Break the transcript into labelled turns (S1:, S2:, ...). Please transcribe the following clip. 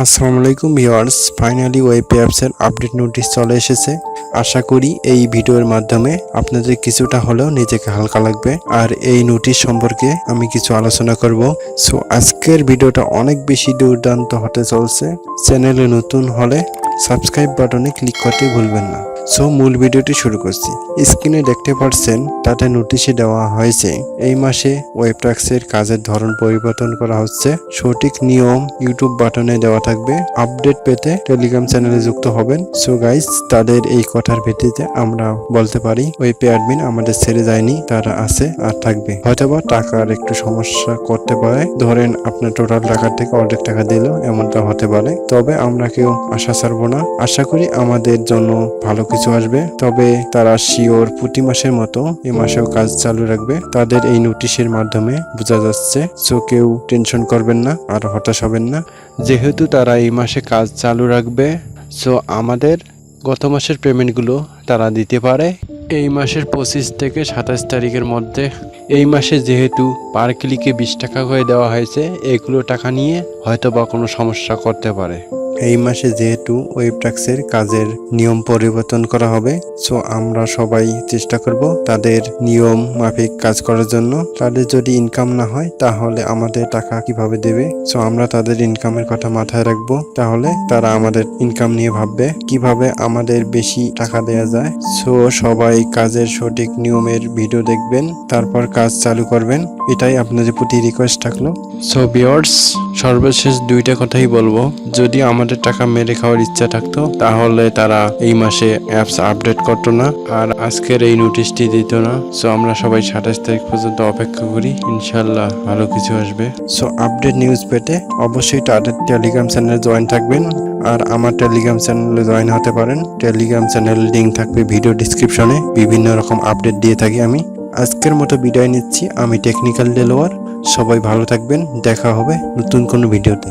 S1: আসসালামু আলাইকুম viewers, finally web অ্যাপসের আপডেট নোটিশ চলে এসেছে। আশা করি এই ভিডিওর মাধ্যমে আপনাদের কিছুটা হলেও নিজেকে হালকা লাগবে। আর এই নোটিশ সম্পর্কে আমি কিছু আলোচনা করব। সো আজকের ভিডিওটা অনেক বেশি দুর্দান্ত হতে চলছে। চ্যানেলে নতুন হলে সাবস্ক্রাইব বাটনে ক্লিক করতে ভুলবেন না। সো মূল ভিডিওটি শুরু করছি। স্ক্রিনে দেখতে পাচ্ছেন তাতে নোটিশে দেওয়া হয়েছে এই মাসে ওয়েব ট্যাক্সের কাজের ধরন পরিবর্তন করা হচ্ছে। সঠিক নিয়ম ইউটিউব বাটনে দেওয়া থাকবে। আপডেট পেতে টেলিগ্রাম চ্যানেলে যুক্ত হবেন। সো গাইস, তাদের এই কথার ভিত্তিতে আমরা বলতে পারি ওয়েব অ্যাডমিন আমাদের ছেড়ে যায়নি, তারা আছে আর থাকবে। হয়তোবা টাকার একটু সমস্যা করতে পারে, ধরেন আপনার টোটাল টাকার থেকে অর্ধেক টাকা দিল, এমনটা হতে পারে। তবে আমরা কেউ আশা ছাড়বো না। আশা করি আমাদের জন্য ভালো কিছু আসবে। তবে তারা শিওর প্রতি মাসের মতো এই মাসেও কাজ চালু রাখবে, তাদের এই নোটিশের মাধ্যমে বোঝা যাচ্ছে। সো কেউ টেনশন করবেন না আর হতাশ হবেন না, যেহেতু তারা এই মাসে কাজ চালু রাখবে। সো আমাদের গত মাসের পেমেন্টগুলো তারা দিতে পারে এই মাসের 25 থেকে 27 তারিখের মধ্যে। এই মাসে যেহেতু পার ক্লিকে 20 টাকা করে দেওয়া হয়েছে, এগুলো টাকা নিয়ে হয়তো বা কোনো সমস্যা করতে পারে। এই মাসে যেহেতু ওয়েব ট্যাক্সের কাজের নিয়ম পরিবর্তন করা হবে, সো আমরা সবাই চেষ্টা করব তাদের নিয়ম মাফিক কাজ করার জন্য। তাদের যদি ইনকাম না হয় তাহলে আমাদের টাকা কিভাবে দেবে? সো আমরা তাদের ইনকামের কথা মাথায় রাখবো, তাহলে তারা আমাদের ইনকাম নিয়ে ভাববে কিভাবে আমাদের বেশি টাকা দেয়া যায়। সো সবাই কাজের সঠিক নিয়মের ভিডিও দেখবেন, তারপর কাজ চালু করবেন। এটাই আপনাদের প্রতি রিকোয়েস্ট থাকলো। সো ভিউয়ার্স, সর্বশেষ দুইটা কথাই বলবো। যদি আমাদের টাকা মেরে খাওয়ার ইচ্ছা থাকতো তাহলে তারা এই মাসে অ্যাপস আপডেট করতো না আর আজকের এই নোটিশটি দিত না। সো আমরা সবাই 27 তারিখ পর্যন্ত অপেক্ষা করি, ইনশাল্লাহ ভালো কিছু আসবে। সো আপডেট নিউজ পেতে অবশ্যই তাদের টেলিগ্রাম চ্যানেলে জয়েন থাকবেন আর আমার টেলিগ্রাম চ্যানেলে জয়েন হতে পারেন। টেলিগ্রাম চ্যানেল লিঙ্ক থাকবে ভিডিও ডিসক্রিপশনে। বিভিন্ন রকম আপডেট দিয়ে থাকি আমি। আজকের মতো বিদায় নিচ্ছি। আমি টেকনিক্যাল ডেলওয়ার। সবাই ভালো থাকবেন, দেখা হবে নতুন কোনো ভিডিওতে।